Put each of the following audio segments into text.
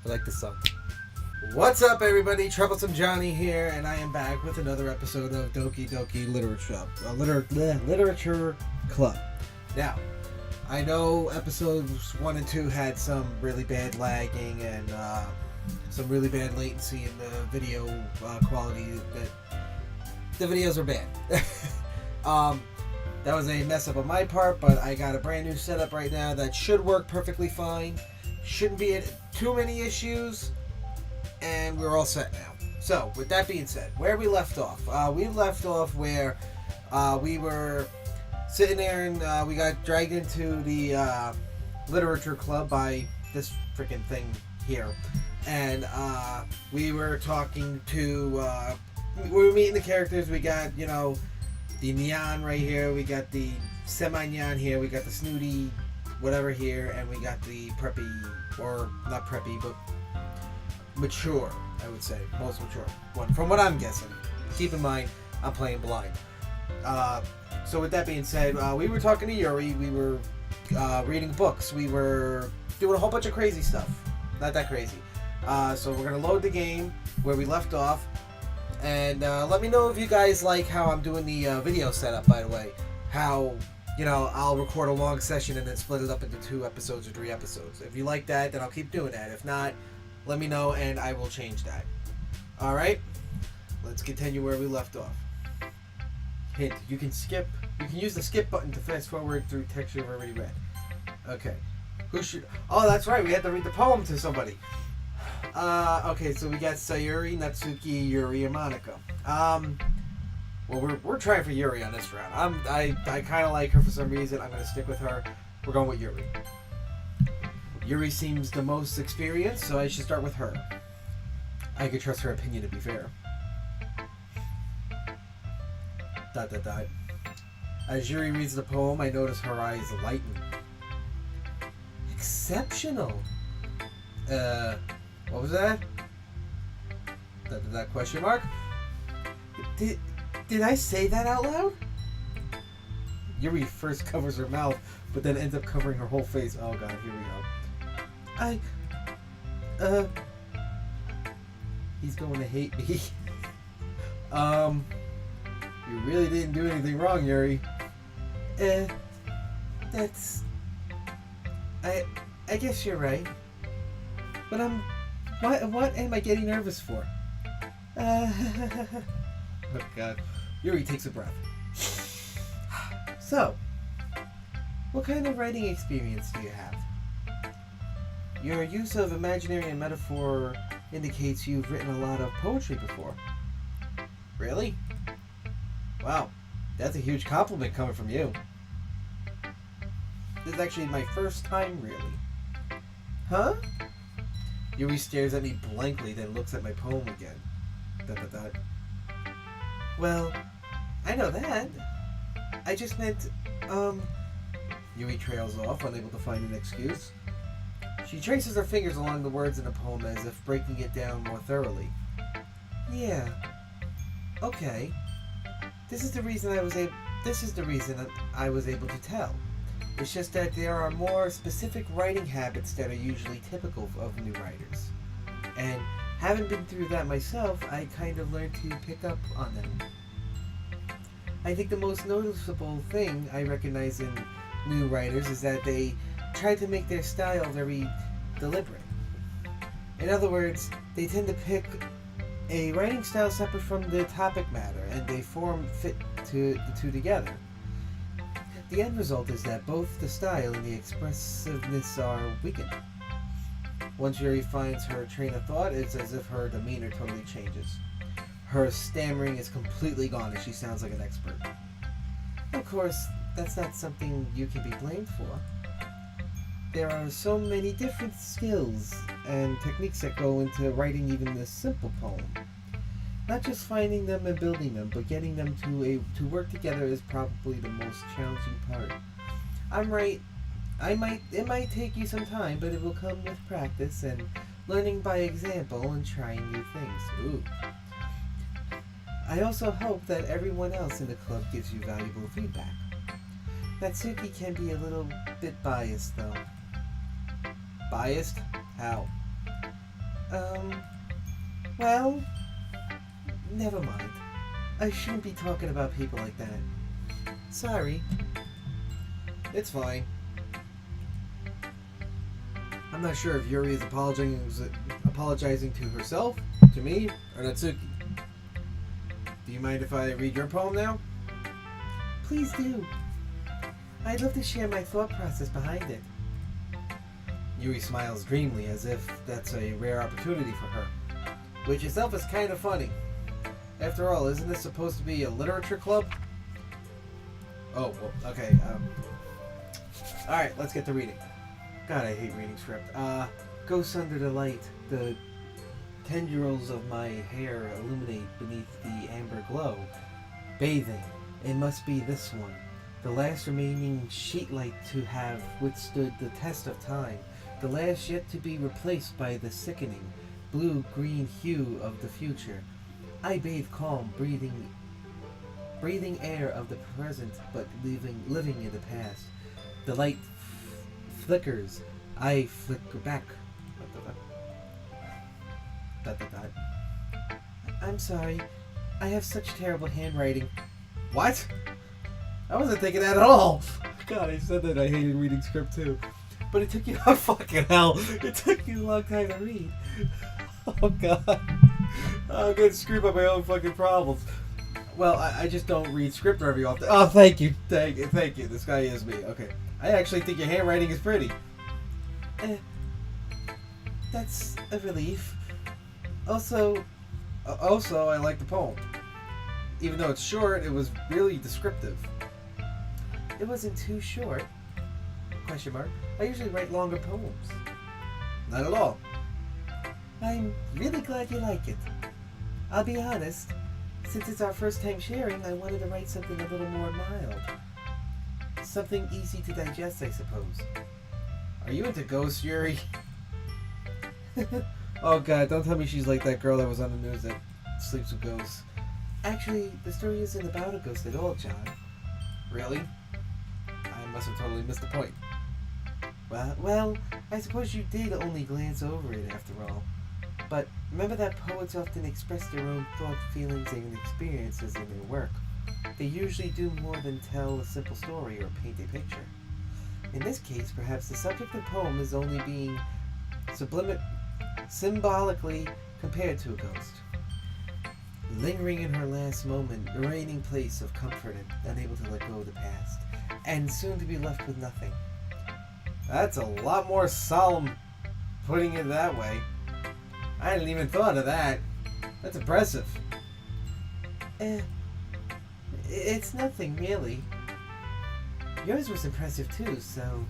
I like this song. What's up, everybody? Troublesome Johnny here, and I am back with another episode of Doki Doki Literature Club. Now, I know episodes 1 and 2 had some really bad lagging and some really bad latency in the video quality. The videos are bad. That was a mess up on my part, but I got a brand new setup right now that should work perfectly fine. Shouldn't be too many issues, and we're all set now. So, with that being said, where we left off? We left off where we were sitting there and we got dragged into the literature club by this freaking thing here. And we were talking to, we were meeting the characters. We got, you know, the Nyan right here, we got the semi-Nyan here, we got the snooty whatever here, and we got the preppy, or not preppy, but mature, I would say, most mature one, from what I'm guessing. Keep in mind, I'm playing blind. So with that being said, we were talking to Yuri, we were reading books, we were doing a whole bunch of crazy stuff. Not that crazy. So we're going to load the game where we left off. And let me know if you guys like how I'm doing the video setup, by the way. How, you know, I'll record a long session and then split it up into 2 episodes or 3 episodes. If you like that, then I'll keep doing that. If not, let me know and I will change that. Alright? Let's continue where we left off. Hint, you can use the skip button to fast forward through text you've already read. Okay. Oh, that's right, we had to read the poem to somebody. Okay, so we got Sayuri, Natsuki, Yuri, and Monica. Well, we're trying for Yuri on this round. I kind of like her for some reason. I'm gonna stick with her. We're going with Yuri. Yuri seems the most experienced, so I should start with her. I could trust her opinion, to be fair. ... As Yuri reads the poem, I notice her eyes lighten. Exceptional. What was that? That question mark? Did I say that out loud? Yuri first covers her mouth, but then ends up covering her whole face. Oh god, here we go. He's going to hate me. You really didn't do anything wrong, Yuri. That's... I guess you're right. But what am I getting nervous for? Oh god. Yuri takes a breath. So, what kind of writing experience do you have? Your use of imaginary and metaphor indicates you've written a lot of poetry before. Really? Wow, that's a huge compliment coming from you. This is actually my first time, really. Huh? Yuri stares at me blankly, then looks at my poem again. ... Well, I know that. I just meant, Yuri trails off, unable to find an excuse. She traces her fingers along the words in the poem as if breaking it down more thoroughly. Yeah. Okay. This is the reason I was able to tell. It's just that there are more specific writing habits that are usually typical of new writers. And having been through that myself, I kind of learned to pick up on them. I think the most noticeable thing I recognize in new writers is that they try to make their style very deliberate. In other words, they tend to pick a writing style separate from the topic matter, and they fit the two together. The end result is that both the style and the expressiveness are weakened. Once Yuri finds her train of thought, it's as if her demeanor totally changes. Her stammering is completely gone and she sounds like an expert. Of course, that's not something you can be blamed for. There are so many different skills and techniques that go into writing even this simple poem. Not just finding them and building them, but getting them to work together is probably the most challenging part. I'm right. It might take you some time, but it will come with practice and learning by example and trying new things. Ooh. I also hope that everyone else in the club gives you valuable feedback. Natsuki can be a little bit biased, though. Biased? How? Well, never mind. I shouldn't be talking about people like that. Sorry. It's fine. I'm not sure if Yuri is apologizing to herself, to me, or Natsuki. Do you mind if I read your poem now? Please do. I'd love to share my thought process behind it. Yuri smiles dreamily as if that's a rare opportunity for her, which itself is kind of funny. After all, isn't this supposed to be a literature club? Oh, well, okay. Alright, let's get to reading. God, I hate reading script. Ghosts under the light. The tendrils of my hair illuminate beneath the amber glow. Bathing. It must be this one. The last remaining sheet light to have withstood the test of time. The last yet to be replaced by the sickening, blue-green hue of the future. I bathe calm, breathing air of the present, but living in the past. The light flickers. I flicker back. I'm sorry. I have such terrible handwriting. What? I wasn't thinking that at all. God, I said that I hated reading script too. But it took you, oh fucking hell, it took you a long time to read. Oh God. I'm gonna screw up my own fucking problems. Well, I just don't read script very often. Oh, thank you. This guy is me. Okay. I actually think your handwriting is pretty. That's a relief. Also, I like the poem. Even though it's short, it was really descriptive. It wasn't too short. Question mark. I usually write longer poems. Not at all. I'm really glad you like it. I'll be honest. Since it's our first time sharing, I wanted to write something a little more mild. Something easy to digest, I suppose. Are you into ghosts, Yuri? Oh God, don't tell me she's like that girl that was on the news that sleeps with ghosts. Actually, the story isn't about a ghost at all, John. Really? I must have totally missed the point. Well, I suppose you did only glance over it after all. But remember that poets often express their own thought, feelings, and experiences in their work. They usually do more than tell a simple story or paint a picture. In this case, perhaps the subject of the poem is only being symbolically compared to a ghost. Lingering in her last moment, the reigning place of comfort and unable to let go of the past, and soon to be left with nothing. That's a lot more solemn putting it that way. I hadn't even thought of that. That's impressive. It's nothing really. Yours was impressive too, so...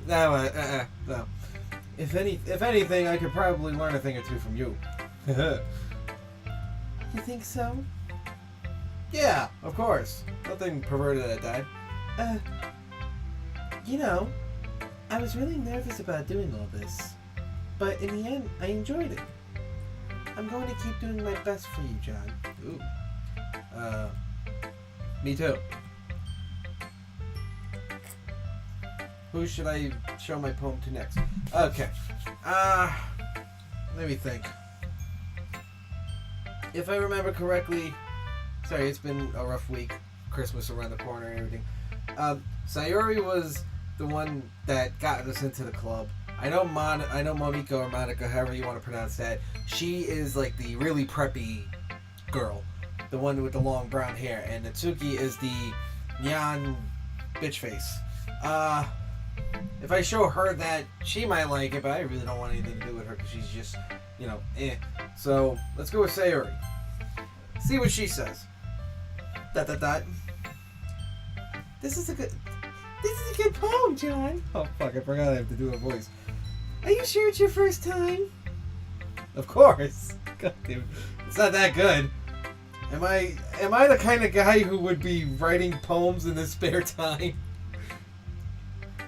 No. If anything, I could probably learn a thing or two from you. You think so? Yeah, of course. Nothing perverted at that. I was really nervous about doing all this, but in the end, I enjoyed it. I'm going to keep doing my best for you, John. Ooh. Me too. Who should I show my poem to next? Okay. Let me think. If I remember correctly, sorry, it's been a rough week. Christmas around the corner and everything. Sayori was the one that got us into the club. I know Monica or Monica, however you want to pronounce that. She is like the really preppy girl, the one with the long brown hair, and Natsuki is the neon bitch face. If I show her that, she might like it, but I really don't want anything to do with her because she's just, So let's go with Sayori. See what she says. ... This is a good poem, John. Oh fuck, I forgot I have to do a voice. Are you sure it's your first time? Of course. God damn it. It's not that good. Am I the kind of guy who would be writing poems in his spare time?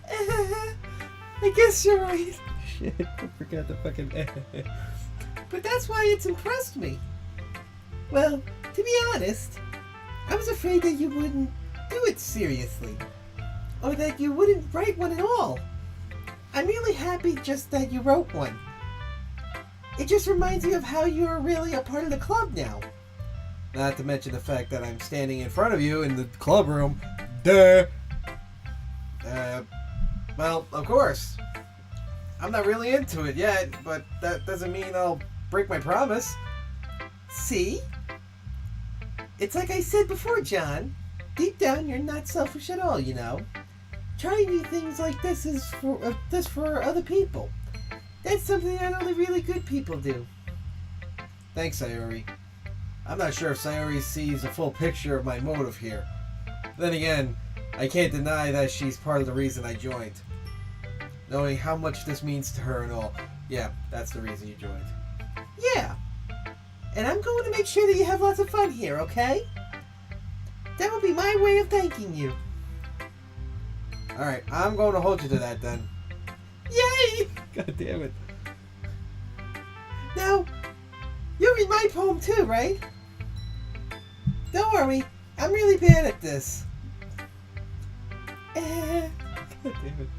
I guess you're right. Shit, I forgot the fucking But that's why it's impressed me. Well, to be honest, I was afraid that you wouldn't do it seriously. Or that you wouldn't write one at all. I'm really happy just that you wrote one. It just reminds me of how you're really a part of the club now. Not to mention the fact that I'm standing in front of you in the club room. Duh. Well, of course. I'm not really into it yet, but that doesn't mean I'll break my promise. See? It's like I said before, John. Deep down, you're not selfish at all, you know. Trying new things like this is for other people. That's something that only really good people do. Thanks, Sayori. I'm not sure if Sayori sees the full picture of my motive here. Then again, I can't deny that she's part of the reason I joined. Knowing how much this means to her and all. Yeah, that's the reason you joined. Yeah. And I'm going to make sure that you have lots of fun here, okay? That will be my way of thanking you. Alright, I'm going to hold you to that then. Yay! God damn it. Now, you read my poem too, right? Don't worry, I'm really bad at this. God damn it.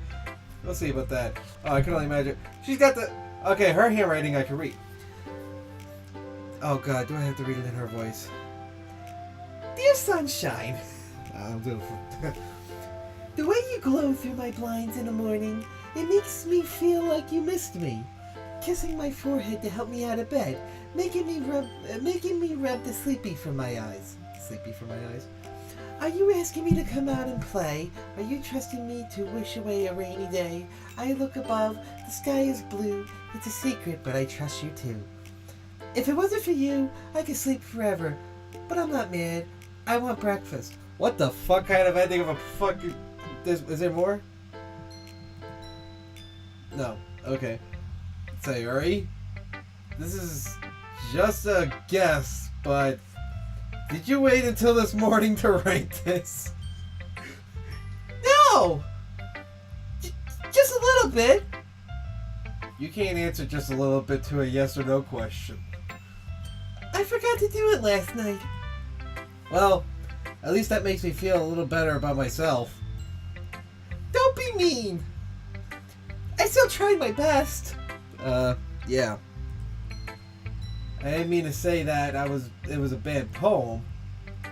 We'll see about that. Oh, I can only imagine. She's got the... Okay, her handwriting I can read. Oh god, do I have to read it in her voice? Dear sunshine. I'll do it. The way you glow through my blinds in the morning, it makes me feel like you missed me. Kissing my forehead to help me out of bed, making me rub the sleepy from my eyes. Sleepy from my eyes? Are you asking me to come out and play? Are you trusting me to wish away a rainy day? I look above, the sky is blue. It's a secret, but I trust you too. If it wasn't for you, I could sleep forever. But I'm not mad. I want breakfast. What the fuck kind of ending of a fucking... Is there more? No. Okay. Sayori? This is just a guess, but... Did you wait until this morning to write this? No! Just a little bit. You can't answer just a little bit to a yes or no question. I forgot to do it last night. Well, at least that makes me feel a little better about myself. Don't be mean. I still tried my best. Yeah. I didn't mean to say that it was a bad poem.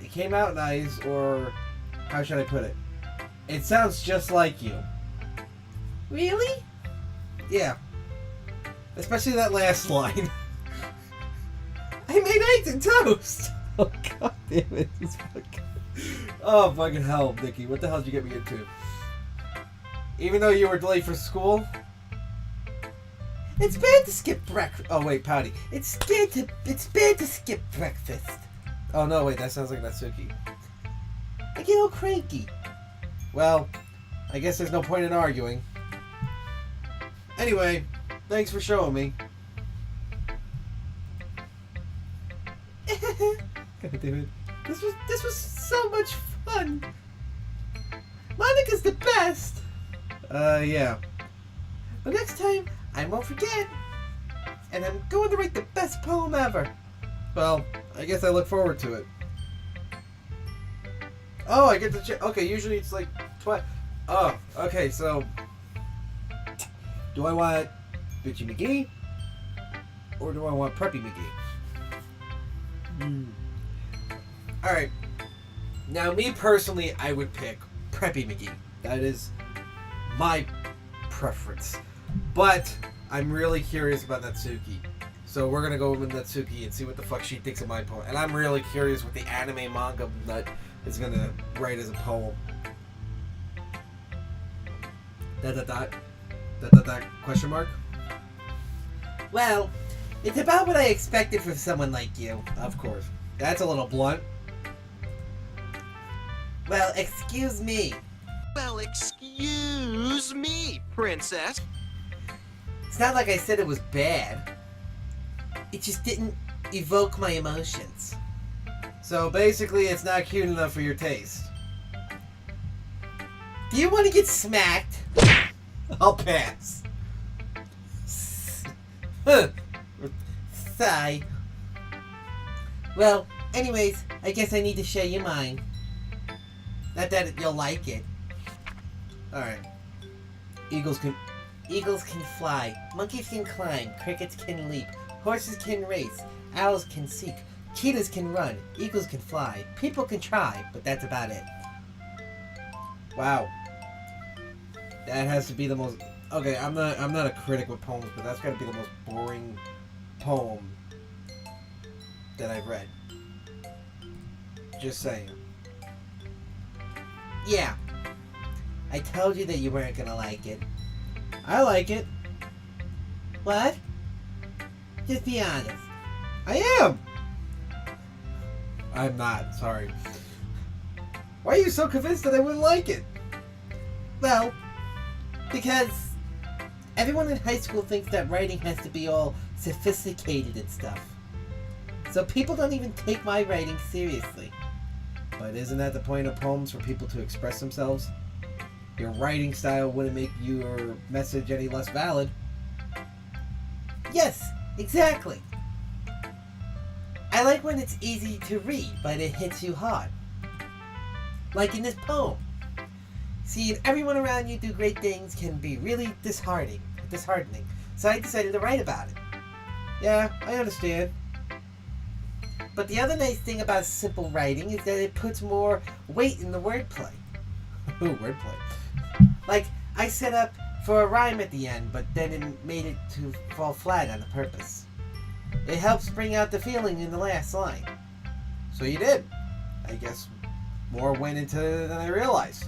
It came out nice, or how should I put it? It sounds just like you. Really? Yeah. Especially that last line. I made eggs and toast! Oh god damn it. Oh fucking hell, Nikki. What the hell did you get me into? Even though you were late for school? It's bad to skip breakfast. Oh wait, Pouty. It's bad to skip breakfast. Oh no, wait, that sounds like Natsuki. I get all cranky. Well, I guess there's no point in arguing. Anyway, thanks for showing me. God damn it. This was so much fun. Monica's the best. Yeah. But next time, I won't forget. And I'm going to write the best poem ever. Well, I guess I look forward to it. Oh, I get to okay, usually it's like twice. Oh, okay, so do I want Bitchy McGee or do I want Preppy McGee? Alright. Now, me personally, I would pick Preppy McGee. That is my preference. But I'm really curious about Natsuki. So we're going to go with Natsuki and see what the fuck she thinks of my poem. And I'm really curious what the anime manga nut is going to write as a poem. ... Question mark? Well, it's about what I expected from someone like you. Of course. That's a little blunt. Well, excuse me. Well, excuse me, princess. It's not like I said it was bad. It just didn't evoke my emotions. So basically, it's not cute enough for your taste. Do you want to get smacked? I'll pass. Sigh. Well, anyways, I guess I need to show you mine. Not that you'll like it. Alright. Eagles can fly, monkeys can climb, crickets can leap, horses can race, owls can seek, cheetahs can run, eagles can fly, people can try, but that's about it. Wow. That has to be the most... Okay, I'm not a critic with poems, but that's got to be the most boring poem that I've read. Just saying. Yeah. I told you that you weren't gonna like it. I like it. What? Just be honest. I am! I'm not, sorry. Why are you so convinced that I wouldn't like it? Well, because everyone in high school thinks that writing has to be all sophisticated and stuff. So people don't even take my writing seriously. But isn't that the point of poems, for people to express themselves? Your writing style wouldn't make your message any less valid. Yes, exactly. I like when it's easy to read, but it hits you hard. Like in this poem. Seeing everyone around you do great things can be really disheartening. So I decided to write about it. Yeah, I understand. But the other nice thing about simple writing is that it puts more weight in the wordplay. Ooh, wordplay. Like, I set up for a rhyme at the end, but then it made it to fall flat on purpose. It helps bring out the feeling in the last line. So you did. I guess more went into it than I realized.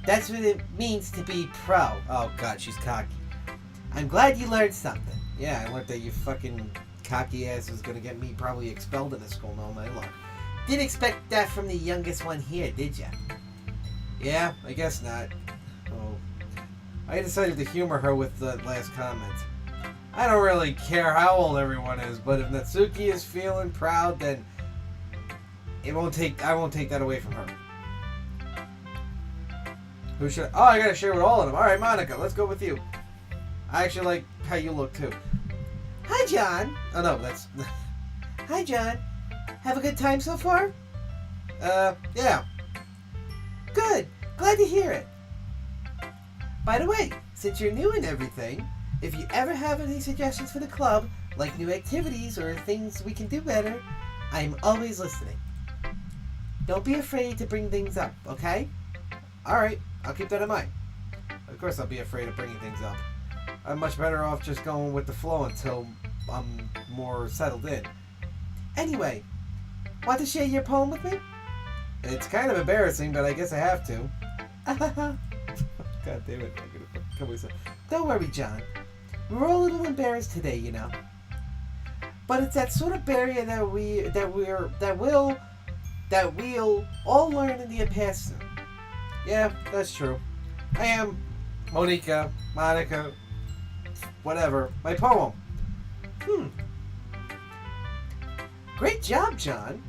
That's what it means to be pro. Oh god, she's cocky. I'm glad you learned something. Yeah, I learned that you fucking cocky ass was gonna get me probably expelled in this school, no my luck. Didn't expect that from the youngest one here, did ya? Yeah, I guess not. Oh. I decided to humor her with the last comment. I don't really care how old everyone is, but if Natsuki is feeling proud, then I won't take that away from her. Who should I gotta share with all of them. Alright, Monica, let's go with you. I actually like how you look too. Hi, John. Oh no, that's... Hi, John. Have a good time so far? Yeah. Good. Glad to hear it. By the way, since you're new and everything, if you ever have any suggestions for the club, like new activities or things we can do better, I'm always listening. Don't be afraid to bring things up, okay? Alright, I'll keep that in mind. Of course I'll be afraid of bringing things up. I'm much better off just going with the flow until I'm more settled in. Anyway, want to share your poem with me? It's kind of embarrassing, but I guess I have to. God damn it. Don't worry, John. We're all a little embarrassed today, you know. But it's that sort of barrier that we'll all learn in the past. Yeah, that's true. I am Monica, whatever. My poem. Great job, John.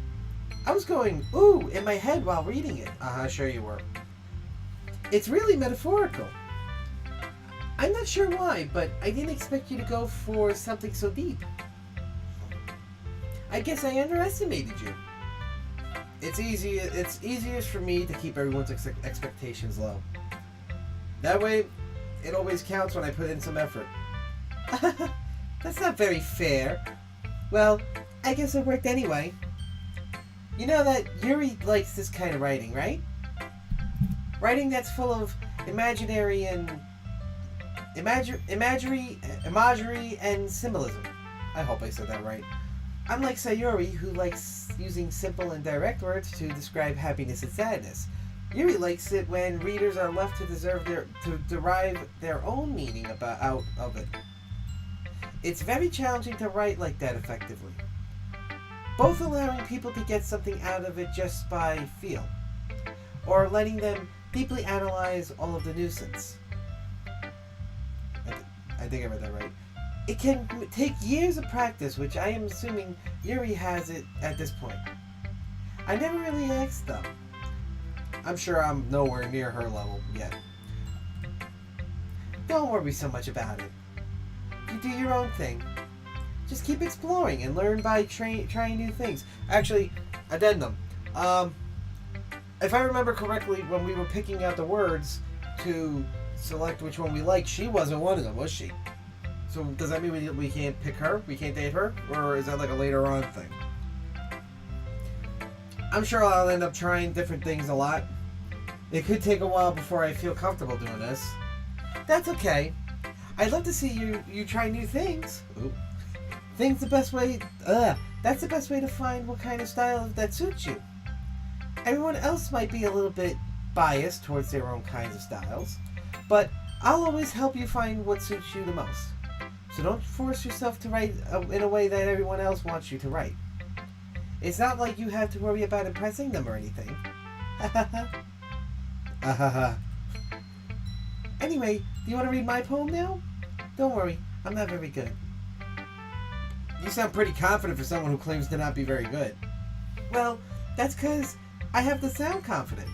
I was going, ooh, in my head while reading it. Sure you were. It's really metaphorical. I'm not sure why, but I didn't expect you to go for something so deep. I guess I underestimated you. It's easiest for me to keep everyone's expectations low. That way, it always counts when I put in some effort. That's not very fair. Well, I guess it worked anyway. You know that Yuri likes this kind of writing, right? Writing that's full of imagery and symbolism. I hope I said that right. Unlike Sayuri, who likes using simple and direct words to describe happiness and sadness, Yuri likes it when readers are left to derive their own meaning out of it. It's very challenging to write like that effectively, both allowing people to get something out of it just by feel, or letting them deeply analyze all of the nuisance. I think I read that right. It can take years of practice, which I am assuming Yuri has it at this point. I never really asked though. I'm sure I'm nowhere near her level yet. Don't worry so much about it. You do your own thing. Just keep exploring and learn by trying new things. Actually, addendum. If I remember correctly, when we were picking out the words to select which one we like. She wasn't one of them, was she? So does that mean we can't pick her? We can't date her? Or is that like a later on thing? I'm sure I'll end up trying different things a lot. It could take a while before I feel comfortable doing this. That's okay. I'd love to see you try new things. Ooh. That's the best way to find what kind of style that suits you. Everyone else might be a little bit biased towards their own kinds of styles, but I'll always help you find what suits you the most. So don't force yourself to write in a way that everyone else wants you to write. It's not like you have to worry about impressing them or anything. Anyway, do you want to read my poem now? Don't worry, I'm not very good. You sound pretty confident for someone who claims to not be very good. Well, that's because I have to sound confident.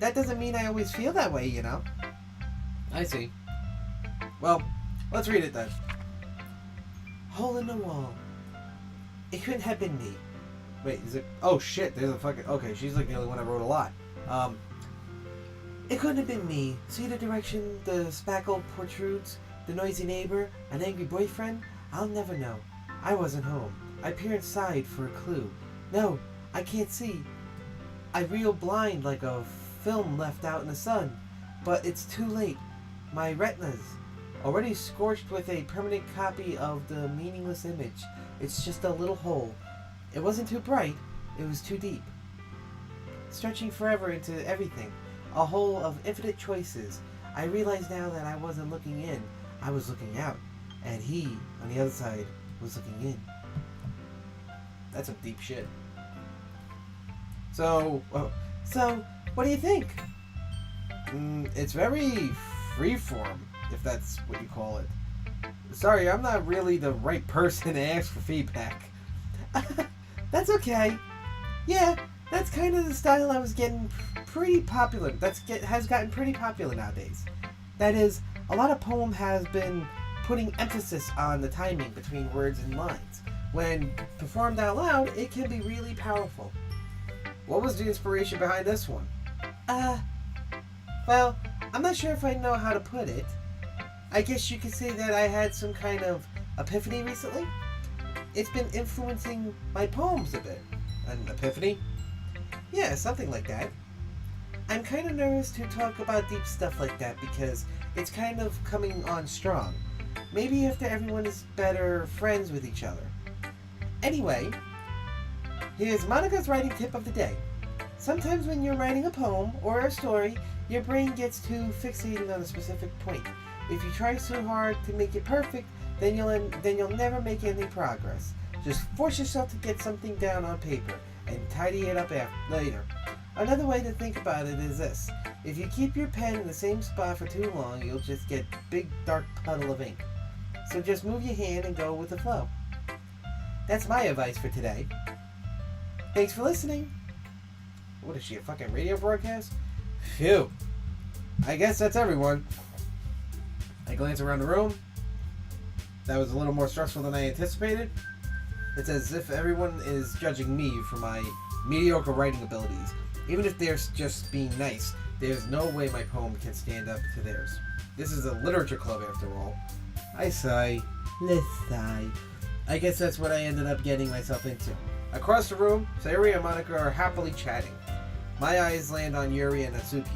That doesn't mean I always feel that way, you know. I see. Well, let's read it then. Hole in the wall. It couldn't have been me. Wait, is it? Oh shit, there's a fucking... Okay, she's like the only one I wrote a lot. It couldn't have been me. See the direction the spackle protrudes? The noisy neighbor? An angry boyfriend? I'll never know. I wasn't home. I peer inside for a clue. No, I can't see. I reel blind like a film left out in the sun. But it's too late. My retinas, already scorched with a permanent copy of the meaningless image. It's just a little hole. It wasn't too bright. It was too deep. Stretching forever into everything. A hole of infinite choices. I realize now that I wasn't looking in. I was looking out. And he, on the other side, was looking in. That's some deep shit. So, what do you think? It's very freeform, if that's what you call it. Sorry, I'm not really the right person to ask for feedback. That's okay. Yeah, that's kind of the style I was getting pretty popular. Has gotten pretty popular nowadays. That is, a lot of poem has been putting emphasis on the timing between words and lines. When performed out loud, it can be really powerful. What was the inspiration behind this one? Well, I'm not sure if I know how to put it. I guess you could say that I had some kind of epiphany recently. It's been influencing my poems a bit. An epiphany? Yeah, something like that. I'm kind of nervous to talk about deep stuff like that because it's kind of coming on strong. Maybe after everyone is better friends with each other. Anyway, here's Monica's writing tip of the day. Sometimes when you're writing a poem or a story, your brain gets too fixated on a specific point. If you try so hard to make it perfect, then you'll never make any progress. Just force yourself to get something down on paper and tidy it up later. Another way to think about it is this. If you keep your pen in the same spot for too long, you'll just get a big dark puddle of ink. So just move your hand and go with the flow. That's my advice for today. Thanks for listening. What is she, a fucking radio broadcast? Phew. I guess that's everyone. I glance around the room. That was a little more stressful than I anticipated. It's as if everyone is judging me for my mediocre writing abilities. Even if they're just being nice, there's no way my poem can stand up to theirs. This is a literature club after all. I sigh. Let's sigh. I guess that's what I ended up getting myself into. Across the room, Sayuri and Monica are happily chatting. My eyes land on Yuri and Natsuki.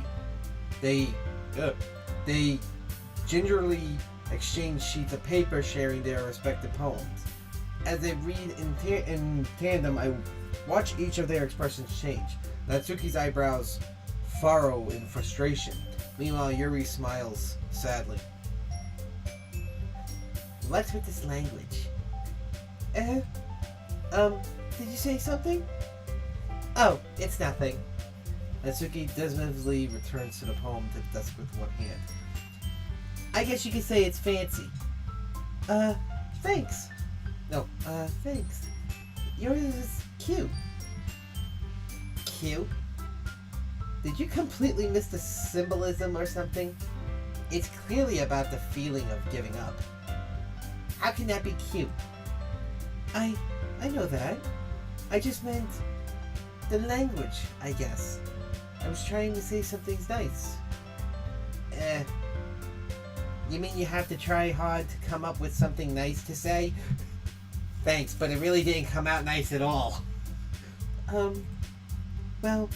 They gingerly exchange sheets of paper sharing their respective poems. As they read in tandem, I watch each of their expressions change. Natsuki's eyebrows furrow in frustration. Meanwhile, Yuri smiles sadly. What's with this language? Did you say something? Oh, it's nothing. Natsuki dismissively returns to the poem to the desk with one hand. I guess you could say it's fancy. Thanks. No, thanks. Yours is cute. Cute? Did you completely miss the symbolism or something? It's clearly about the feeling of giving up. How can that be cute? I know that. I just meant the language, I guess. I was trying to say something's nice. You mean you have to try hard to come up with something nice to say? Thanks, but it really didn't come out nice at all. Well,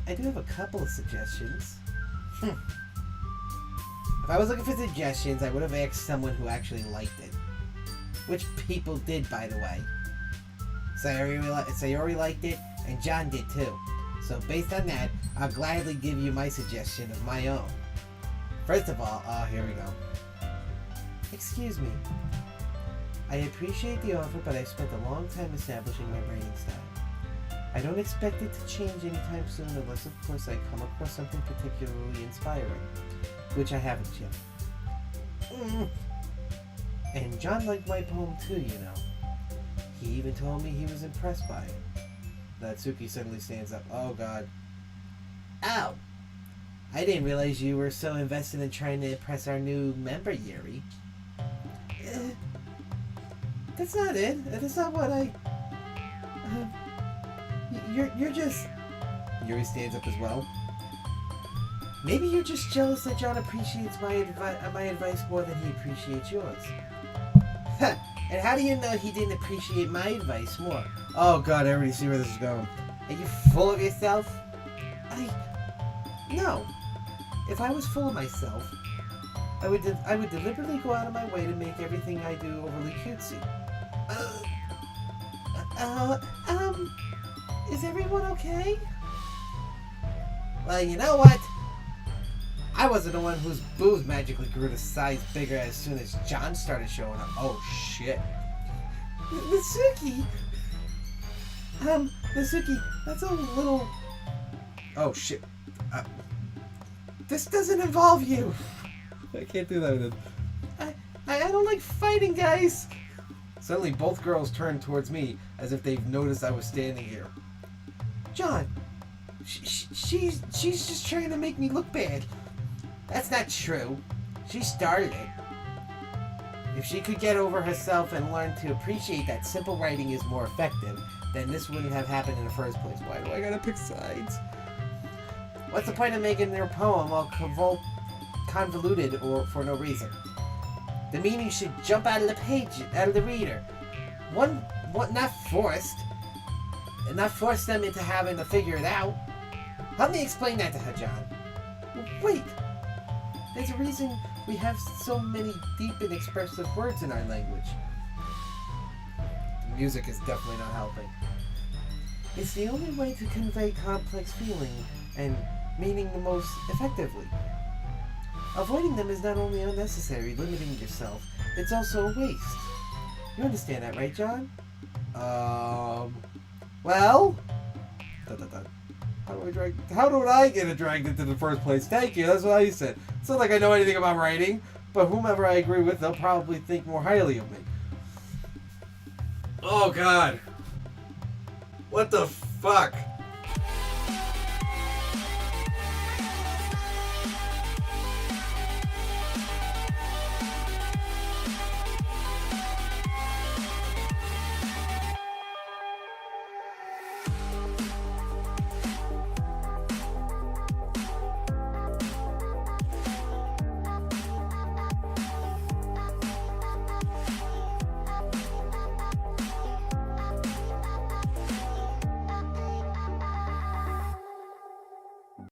I do have a couple of suggestions. If I was looking for suggestions, I would have asked someone who actually liked it. Which people did, by the way. Sayori liked it, and John did too. So based on that, I'll gladly give you my suggestion of my own. First of all, here we go. Excuse me. I appreciate the offer, but I've spent a long time establishing my writing style. I don't expect it to change anytime soon unless, of course, I come across something particularly inspiring. Which I haven't yet. And John liked my poem too, you know. He even told me he was impressed by it. Natsuki suddenly stands up. Oh god. Ow! I didn't realize you were so invested in trying to impress our new member, Yuri. That's not it. That's not what I... You're just... Yuri stands up as well. Maybe you're just jealous that John appreciates my advice more than he appreciates yours. And how do you know he didn't appreciate my advice more? Oh god, I already see where this is going. Are you full of yourself? No. If I was full of myself, I would deliberately go out of my way to make everything I do overly cutesy. Is everyone okay? Well, you know what? I wasn't the one whose boobs magically grew to size bigger as soon as John started showing up. Oh, shit. Natsuki! Natsuki, that's a little... Oh, shit. This doesn't involve you. I can't do that with it. I don't like fighting, guys. Suddenly, both girls turned towards me as if they've noticed I was standing here. John, she's just trying to make me look bad. That's not true. She started it. If she could get over herself and learn to appreciate that simple writing is more effective, then this wouldn't have happened in the first place. Why do I gotta pick sides? What's the point of making their poem all convoluted or for no reason? The meaning should jump out of the page, out of the reader. Not forced. And not force them into having to figure it out. Help me explain that to her, John. Wait. There's a reason we have so many deep and expressive words in our language. The music is definitely not helping. It's the only way to convey complex feeling and meaning the most effectively. Avoiding them is not only unnecessary, limiting yourself, it's also a waste. You understand that, right, John? Well? How do I get dragged into the first place? Thank you, that's what I said. It's not like I know anything about writing, but whomever I agree with, they'll probably think more highly of me. Oh god. What the fuck?